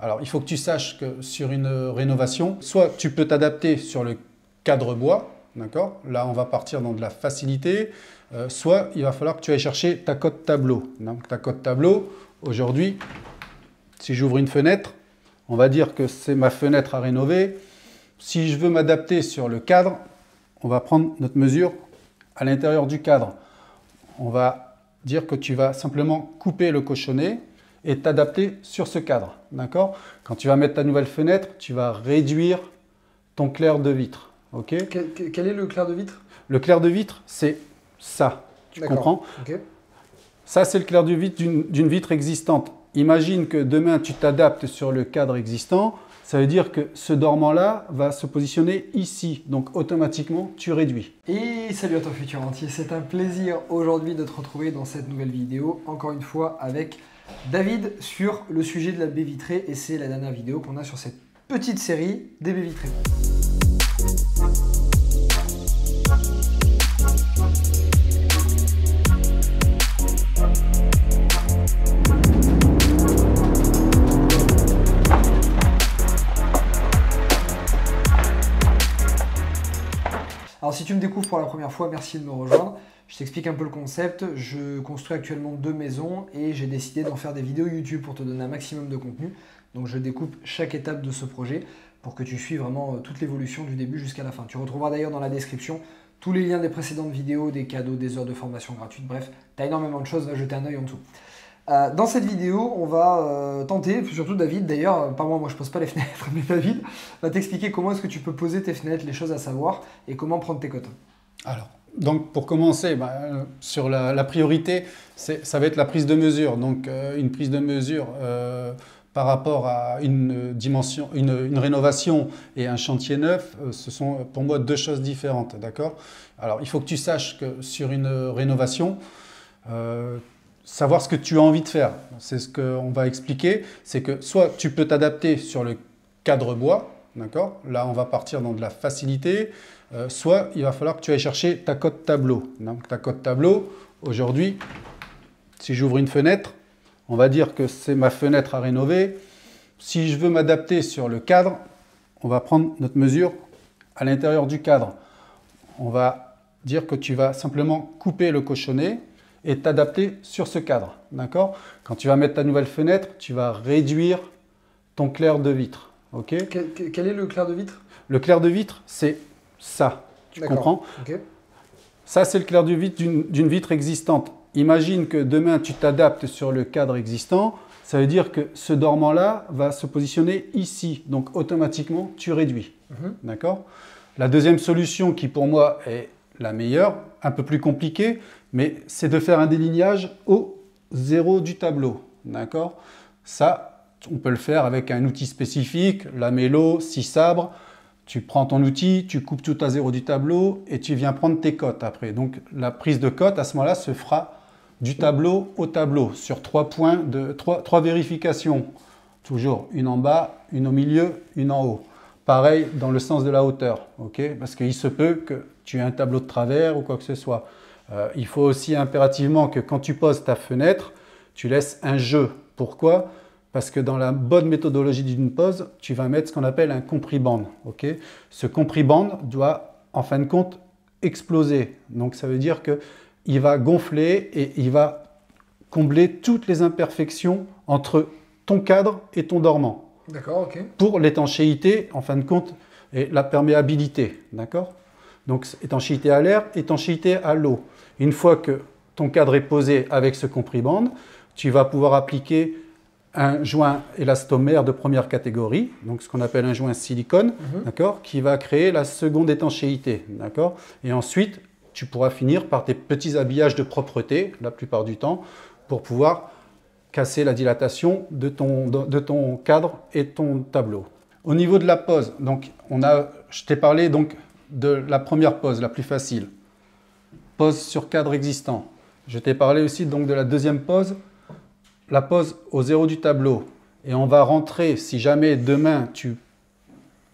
Alors, il faut que tu saches que sur une rénovation, soit tu peux t'adapter sur le cadre bois, d'accord? Là, on va partir dans de la facilité. Soit il va falloir que tu ailles chercher ta cote tableau. Donc, ta cote tableau, aujourd'hui, si j'ouvre une fenêtre, on va dire que c'est ma fenêtre à rénover. Si je veux m'adapter sur le cadre, on va prendre notre mesure à l'intérieur du cadre. On va dire que tu vas simplement couper le cochonnet et t'adapter sur ce cadre. D'accord? Quand tu vas mettre ta nouvelle fenêtre, tu vas réduire ton clair de vitre. Ok? Quel est le clair de vitre? Le clair de vitre, c'est ça. Tu comprends? Okay. Ça, c'est le clair de vitre d'une vitre existante. Imagine que demain, tu t'adaptes sur le cadre existant. Ça veut dire que ce dormant-là va se positionner ici. Donc, automatiquement, tu réduis. Et salut à toi futur entier. C'est un plaisir aujourd'hui de te retrouver dans cette nouvelle vidéo. Encore une fois avec David sur le sujet de la baie vitrée. Et c'est la dernière vidéo qu'on a sur cette petite série des baies vitrées. Alors si tu me découvres pour la première fois, merci de me rejoindre. Je t'explique un peu le concept. Je construis actuellement 2 maisons et j'ai décidé d'en faire des vidéos YouTube pour te donner un maximum de contenu. Donc je découpe chaque étape de ce projet pour que tu suives vraiment toute l'évolution du début jusqu'à la fin. Tu retrouveras d'ailleurs dans la description tous les liens des précédentes vidéos, des cadeaux, des heures de formation gratuites. Bref, tu as énormément de choses, va jeter un œil en dessous. Dans cette vidéo, on va tenter, surtout David d'ailleurs, pas moi je pose pas les fenêtres, mais David va t'expliquer comment est-ce que tu peux poser tes fenêtres, les choses à savoir et comment prendre tes cotes. Alors, donc pour commencer, sur la priorité, ça va être la prise de mesure. Donc une prise de mesure par rapport à une dimension, une rénovation et un chantier neuf, ce sont pour moi 2 choses différentes, d'accord? Alors il faut que tu saches que sur une rénovation, savoir ce que tu as envie de faire, c'est ce qu'on va expliquer, c'est que soit tu peux t'adapter sur le cadre bois, d'accord? Là, on va partir dans de la facilité, soit il va falloir que tu ailles chercher ta cote tableau. Donc, ta cote tableau, aujourd'hui, si j'ouvre une fenêtre, on va dire que c'est ma fenêtre à rénover. Si je veux m'adapter sur le cadre, on va prendre notre mesure à l'intérieur du cadre. On va dire que tu vas simplement couper le cochonnet et t'adapter sur ce cadre, d'accord? Quand tu vas mettre ta nouvelle fenêtre, tu vas réduire ton clair de vitre, ok? Quel est le clair de vitre? Le clair de vitre, c'est ça, tu comprends? Okay. Ça, c'est le clair de vitre d'une vitre existante. Imagine que demain, tu t'adaptes sur le cadre existant, ça veut dire que ce dormant-là va se positionner ici, donc automatiquement, tu réduis, d'accord? La deuxième solution qui, pour moi, est la meilleure, un peu plus compliquée, mais c'est de faire un délignage au zéro du tableau, d'accord? Ça, on peut le faire avec un outil spécifique, lamello, scie sabre. Tu prends ton outil, tu coupes tout à zéro du tableau et tu viens prendre tes cotes après. Donc la prise de cote à ce moment-là se fera du tableau au tableau sur 3 points de 3 vérifications. Toujours une en bas, une au milieu, une en haut. Pareil dans le sens de la hauteur, ok? Parce qu'il se peut que tu aies un tableau de travers ou quoi que ce soit. Il faut aussi impérativement que quand tu poses ta fenêtre, tu laisses un jeu. Pourquoi? Parce que dans la bonne méthodologie d'une pose, tu vas mettre ce qu'on appelle un compris-band. Okay? Ce compris-band doit, en fin de compte, exploser. Donc ça veut dire qu'il va gonfler et il va combler toutes les imperfections entre ton cadre et ton dormant. D'accord, ok. Pour l'étanchéité, en fin de compte, et la perméabilité. D'accord? Donc étanchéité à l'air, étanchéité à l'eau. Une fois que ton cadre est posé avec ce compris-band, tu vas pouvoir appliquer un joint élastomère de première catégorie, donc ce qu'on appelle un joint silicone, d'accord, qui va créer la seconde étanchéité, d'accord. Et ensuite, tu pourras finir par tes petits habillages de propreté, la plupart du temps, pour pouvoir casser la dilatation de ton cadre et ton tableau. Au niveau de la pose, donc je t'ai parlé donc de la première pose, la plus facile, pose sur cadre existant. Je t'ai parlé aussi donc de la deuxième pose, la pose au zéro du tableau. Et on va rentrer, si jamais demain tu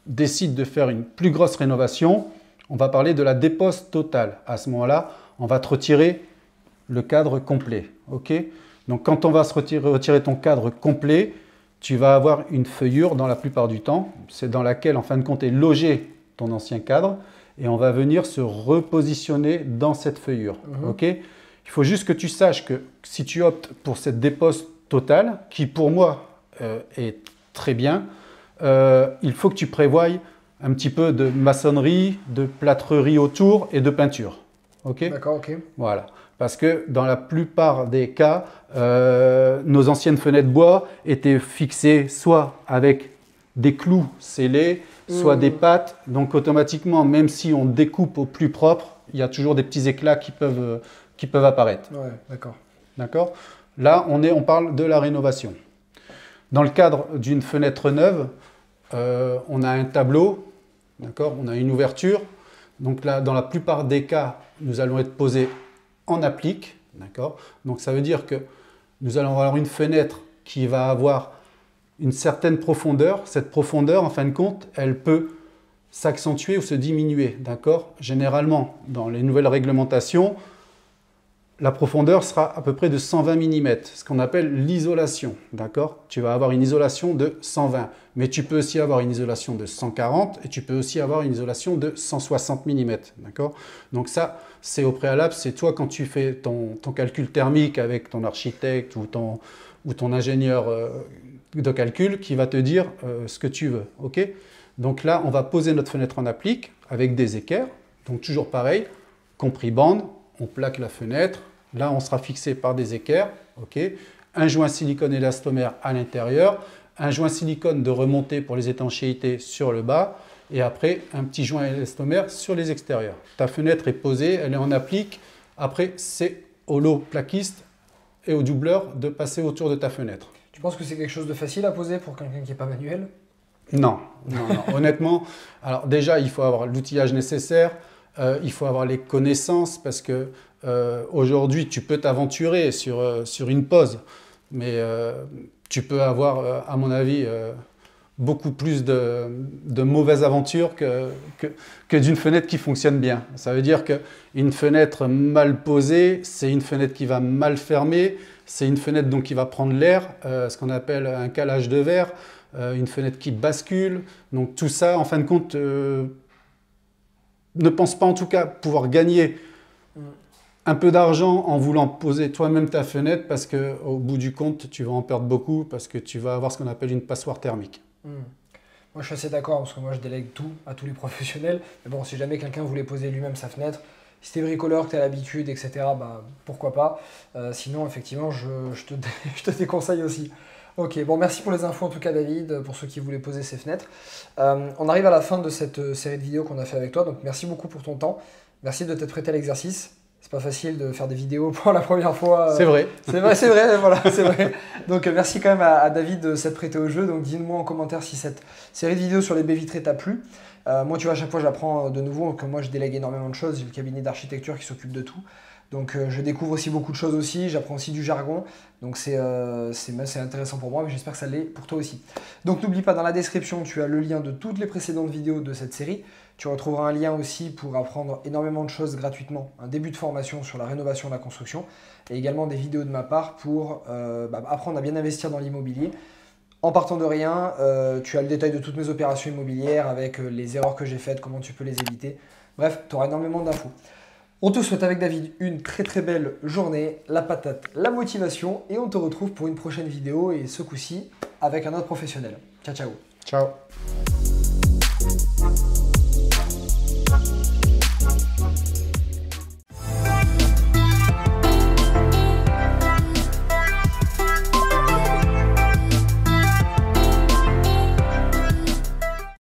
décides de faire une plus grosse rénovation, on va parler de la dépose totale. À ce moment-là, on va te retirer le cadre complet. Okay? Donc quand on va se retirer ton cadre complet, tu vas avoir une feuillure dans la plupart du temps. C'est dans laquelle, en fin de compte, est logé ton ancien cadre. Et on va venir se repositionner dans cette feuillure. Ok ? Il faut juste que tu saches que si tu optes pour cette dépose totale, qui pour moi est très bien, il faut que tu prévoies un petit peu de maçonnerie, de plâtrerie autour et de peinture. Ok ? D'accord, ok. Voilà. Parce que dans la plupart des cas, nos anciennes fenêtres bois étaient fixées soit avec des clous scellés, soit des pattes. Donc automatiquement, même si on découpe au plus propre, il y a toujours des petits éclats qui peuvent apparaître. Ouais, d'accord. D'accord ? Là, on parle de la rénovation. Dans le cadre d'une fenêtre neuve, on a un tableau, d'accord ? On a une ouverture. Donc là, dans la plupart des cas, nous allons être posés en applique. D'accord ? Donc ça veut dire que nous allons avoir une fenêtre qui va avoir une certaine profondeur. Cette profondeur, en fin de compte, elle peut s'accentuer ou se diminuer. D'accord ? Généralement, dans les nouvelles réglementations, la profondeur sera à peu près de 120 mm, ce qu'on appelle l'isolation. D'accord ? Tu vas avoir une isolation de 120, mais tu peux aussi avoir une isolation de 140 et tu peux aussi avoir une isolation de 160 mm. D'accord ? Donc ça, c'est au préalable, c'est toi quand tu fais ton calcul thermique avec ton architecte ou ton ingénieur de calcul qui va te dire ce que tu veux. Ok ? Donc là, on va poser notre fenêtre en applique avec des équerres. Donc toujours pareil, compris bande, on plaque la fenêtre. Là, on sera fixé par des équerres. Ok ? Un joint silicone élastomère à l'intérieur, un joint silicone de remontée pour les étanchéités sur le bas, et après un petit joint élastomère sur les extérieurs. Ta fenêtre est posée, elle est en applique. Après, c'est au lot plaquiste et au doubleur de passer autour de ta fenêtre. Tu penses que c'est quelque chose de facile à poser pour quelqu'un qui n'est pas manuel ? Non. Honnêtement, alors déjà, il faut avoir l'outillage nécessaire, il faut avoir les connaissances parce que aujourd'hui, tu peux t'aventurer sur une pose, mais tu peux avoir, à mon avis, beaucoup plus de mauvaises aventures que d'une fenêtre qui fonctionne bien. Ça veut dire qu'une fenêtre mal posée, c'est une fenêtre qui va mal fermer, c'est une fenêtre donc qui va prendre l'air, ce qu'on appelle un calage de verre, une fenêtre qui bascule. Donc tout ça, en fin de compte, ne pense pas en tout cas pouvoir gagner un peu d'argent en voulant poser toi-même ta fenêtre parce qu'au bout du compte, tu vas en perdre beaucoup parce que tu vas avoir ce qu'on appelle une passoire thermique. Moi, je suis assez d'accord parce que moi, je délègue tout à tous les professionnels. Mais bon, si jamais quelqu'un voulait poser lui-même sa fenêtre, si t'es bricoleur, que tu as l'habitude, etc., bah, pourquoi pas. Sinon, effectivement, je te déconseille aussi. Ok, bon, merci pour les infos en tout cas, David, pour ceux qui voulaient poser ces fenêtres. On arrive à la fin de cette série de vidéos qu'on a fait avec toi, donc merci beaucoup pour ton temps. Merci de t'être prêté à l'exercice. C'est pas facile de faire des vidéos pour la première fois. C'est vrai. C'est vrai, voilà, c'est vrai. Donc merci quand même à David de s'être prêté au jeu. Donc dis-moi en commentaire si cette série de vidéos sur les baies vitrées t'a plu. Moi, tu vois, à chaque fois, j'apprends de nouveau. Comme moi, je délègue énormément de choses. J'ai le cabinet d'architecture qui s'occupe de tout. Donc je découvre aussi beaucoup de choses aussi. J'apprends aussi du jargon. Donc c'est intéressant pour moi, mais j'espère que ça l'est pour toi aussi. Donc n'oublie pas, dans la description, tu as le lien de toutes les précédentes vidéos de cette série. Tu retrouveras un lien aussi pour apprendre énormément de choses gratuitement, un début de formation sur la rénovation de la construction et également des vidéos de ma part pour apprendre à bien investir dans l'immobilier. En partant de rien, tu as le détail de toutes mes opérations immobilières avec les erreurs que j'ai faites, comment tu peux les éviter. Bref, tu auras énormément d'infos. On te souhaite avec David une très très belle journée, la patate, la motivation et on te retrouve pour une prochaine vidéo et ce coup-ci avec un autre professionnel. Ciao, ciao. Ciao.